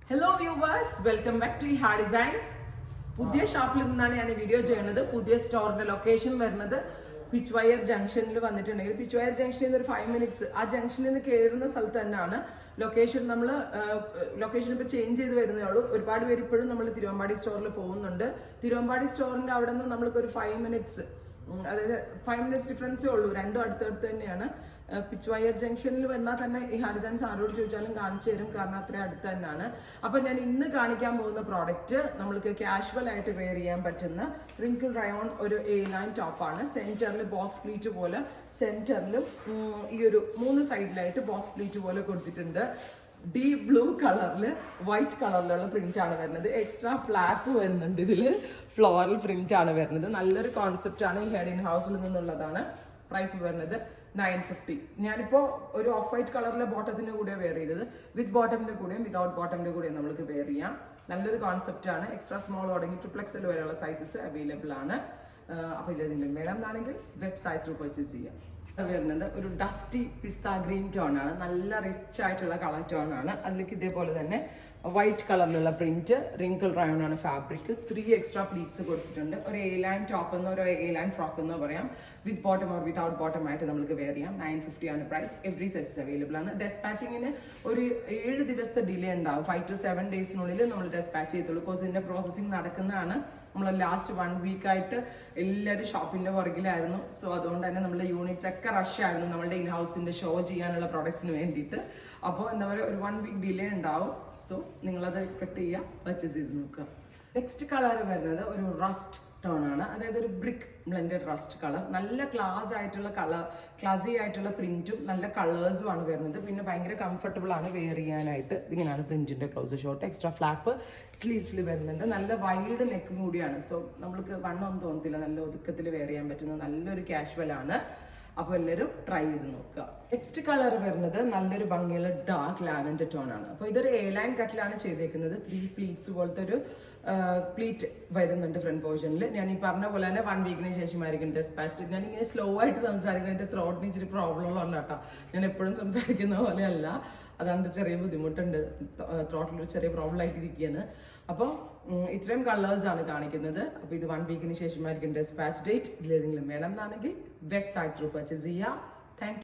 Hello viewers, welcome back to ഹാ designs. പുതിയ ഷോപ്പിൽ നിന്നാണ് ഞാൻ വീഡിയോ ചെയ്യുന്നത്. പുതിയ സ്റ്റോറിന്റെ ലൊക്കേഷൻ വരുന്നത് പിച്ച്വയർ ജംഗ്ഷനിൽ വന്നിട്ടുണ്ടെങ്കിൽ പിച്ച്വയർ ജംഗ്ഷനിൽ നിന്ന് ഒരു 5 മിനിറ്റ്സ് ആ ജംഗ്ഷനിൽ നിന്ന് കയറുന്ന സ്ഥലത്ത് തന്നെയാണ് ലൊക്കേഷൻ. നമ്മൾ ലൊക്കേഷൻ ഇപ്പോൾ ചേഞ്ച് ചെയ്ത് വരുന്നേ ഉള്ളൂ. ഒരുപാട് പേര് ഇപ്പോഴും നമ്മൾ തിരുവമ്പാടി സ്റ്റോറിൽ പോകുന്നുണ്ട്. തിരുവമ്പാടി സ്റ്റോറിന്റെ അവിടെ നിന്ന് നമ്മൾക്ക് ഒരു 5 മിനിറ്റ്സ്, അതായത് 5 മിനിറ്റ്സ് ഡിഫറൻസേ ഉള്ളൂ. രണ്ടും അടുത്തടുത്ത് തന്നെയാണ്. പിച്ച്വയർ ജംഗ്ഷനിൽ വന്നാൽ തന്നെ ഈ ഹാ ഡിസൈൻസ് ആരോട് ചോദിച്ചാലും കാണിച്ചു തരും, കാരണം അത്രയും അടുത്ത് തന്നെയാണ്. അപ്പൊ ഞാൻ ഇന്ന് കാണിക്കാൻ പോകുന്ന പ്രോഡക്റ്റ് നമ്മൾക്ക് കാഷ്വൽ ആയിട്ട് വെയർ ചെയ്യാൻ പറ്റുന്ന റിങ്കിൾ റയോൺ ഒരു A9 ടോപ്പാണ്. സെന്ററിൽ ബോക്സ് പ്ലീറ്റ് പോലെ, സെന്ററിലും ഈ ഒരു 3 സൈഡിലായിട്ട് ബോക്സ് പ്ലീറ്റ് പോലെ കൊടുത്തിട്ടുണ്ട്. ഡീപ് ബ്ലൂ കളറിൽ വൈറ്റ് കളറിലുള്ള പ്രിന്റ് ആണ് വരുന്നത്. എക്സ്ട്രാ ഫ്ലാപ്പ് വരുന്നുണ്ട് ഇതില്. ഫ്ലോറൽ പ്രിന്റ് ആണ് വരുന്നത്. നല്ലൊരു കോൺസെപ്റ്റ് ആണ്. ഈ ഹെഡ് ഇൻ ഹൗസിൽ നിന്നുള്ളതാണ്. പ്രൈസ് വരുന്നത് 950. ഞാനിപ്പോ ഒരു ഓഫ് വൈറ്റ് കളറിലെ ബോട്ടത്തിന്റെ കൂടെ വെയർ ചെയ്തത്. വിത്ത് ബോട്ടമിന്റെ കൂടെയും വിതൗട്ട് ബോട്ടമിന്റെ കൂടെയും നമുക്ക് വെയർ ചെയ്യാം. നല്ലൊരു കോൺസെപ്റ്റ് ആണ്. എക്സ്ട്രാ സ്മോൾ തുടങ്ങി ട്രിപ്ലെക്സിൽ വരെയുള്ള സൈസസ് അവൈലബിൾ ആണ്. അപ്പൊ ഇതിലെന്തെങ്കിലും വേണമെന്നാണെങ്കിൽ വെബ്സൈറ്റ് ത്രൂ പർച്ചേസ് ചെയ്യാം. വരുന്നത് ഒരു ഡസ്റ്റി പിസ്ത ഗ്രീൻ ടോൺ ആണ്. നല്ല റിച്ച് ആയിട്ടുള്ള കളർ ടോൺ ആണ്. അതിലേക്ക് ഇതേപോലെ തന്നെ വൈറ്റ് കളറിലുള്ള പ്രിന്റ്, റിങ്കിൾ റയോൺ ആണ് ഫാബ്രിക്. 3 എക്സ്ട്രാ പ്ലീറ്റ്സ് കൊടുത്തിട്ടുണ്ട്. ഒരു A-line ടോപ്പ് എന്നോ ഒരു A-line ഫ്രോക്ക് എന്നോ പറയാം. വിത്ത് ബോട്ടം ഓർ വിതൗട്ട് ബോട്ടം ആയിട്ട് നമുക്ക് വെയർ ചെയ്യാം. 950 ആണ് പ്രൈസ്. എവറി സൈസസ് അവൈലബിൾ ആണ്. ഡെസ്പാച്ചിങ്ങിന് ഒരു 7 ദിവസത്തെ ഡിലേ ഉണ്ടാവും. 5 to 7 ഡേയ്സിനുള്ളിൽ നമ്മൾ ഡെസ്പാച്ച് ചെയ്തുള്ളൂ. ബിക്കോസ് ഇതിന്റെ പ്രോസസ്സിംഗ് നടക്കുന്നതാണ്. നമ്മൾ ലാസ്റ്റ് 1 വീക്കായിട്ട് എല്ലാവരും ഷോപ്പിന്റെ പുറകിലായിരുന്നു. സോ അതുകൊണ്ട് തന്നെ നമ്മുടെ യൂണിറ്റ്സ് ഒക്കെ റഷ് ആയിരുന്നു നമ്മുടെ ഇൻ ഹൗസിന്റെ ഷോ ചെയ്യാനുള്ള പ്രോഡക്ട്സിന് വേണ്ടിയിട്ട്. അപ്പോൾ എന്താ പറയുക, ഒരു 1 വീക്ക് ഡിലേ ഉണ്ടാവും. സോ നിങ്ങളത് എക്സ്പെക്ട് ചെയ്യുക, പർച്ചേസ് ചെയ്ത് നോക്കുക. നെക്സ്റ്റ് കളർ വരുന്നത് ഒരു റസ്റ്റ് ടോൺ ആണ്. അതായത് ഒരു ബ്രിക്ക് ബ്ലെൻഡഡ് റസ്റ്റ് കളർ. നല്ല ക്ലാസി ആയിട്ടുള്ള പ്രിന്റും നല്ല കളേഴ്സും ആണ് വരുന്നത്. പിന്നെ ഭയങ്കര കംഫർട്ടബിൾ ആണ് വെയർ ചെയ്യാനായിട്ട്. ഇതിങ്ങനെയാണ് പ്രിന്റിന്റെ ക്ലോസ് ഷോർട്ട്. എക്സ്ട്രാ ഫ്ലാപ്പ് സ്ലീവ്സിൽ വരുന്നുണ്ട്. നല്ല വൈഡ് നെക്കും കൂടിയാണ്. സോ നമ്മൾക്ക് വണ്ണമൊന്നും തോന്നത്തില്ല. നല്ല ഒതുക്കത്തിൽ വെയർ ചെയ്യാൻ പറ്റുന്ന നല്ലൊരു കാഷ്വൽ ആണ്. അപ്പോൾ എല്ലാവരും ട്രൈ ചെയ്ത് നോക്കുക. നെക്സ്റ്റ് കളർ വരുന്നത് നല്ലൊരു ഭംഗിയുള്ള ഡാർക്ക് ലാവൻഡർ ടോൺ ആണ്. അപ്പോൾ ഇതൊരു A-line കട്ടിലാണ് ചെയ്തേക്കുന്നത്. 3 പ്ലീറ്റ്സ് പോലത്തെ ഒരു പ്ലീറ്റ് വരുന്നുണ്ട് ഫ്രണ്ട് പോർഷനിൽ. ഞാൻ ഈ പറഞ്ഞ പോലെ തന്നെ 1 വീക്കിന് ശേഷമായിരിക്കും ഡെസ്പാച്ച്. ഞാൻ ഇങ്ങനെ സ്ലോ ആയിട്ട് സംസാരിക്കുന്നത് ത്രോട്ടിന് ഇച്ചിരി പ്രോബ്ലം ഉള്ളതാണ് കേട്ടോ. ഞാൻ എപ്പോഴും സംസാരിക്കുന്ന പോലെയല്ല. അതാണ് ചെറിയ ബുദ്ധിമുട്ടുണ്ട്. ത്രോട്ടിലൊരു ചെറിയ പ്രോബ്ലം ആയിട്ടിരിക്കുകയാണ്. അപ്പോൾ ഇത്രയും കളേഴ്സ് ആണ് കാണിക്കുന്നത്. അപ്പോൾ ഇത് 1 വീക്കിന് ശേഷമായിരിക്കും ഡെസ്പാച്ച് ഡേറ്റ്. ഇതിലേതെങ്കിലും വേണം എന്നാണെങ്കിൽ വെബ്സൈറ്റ് ത്രൂ പർച്ചേസ് ചെയ്യുക. താങ്ക്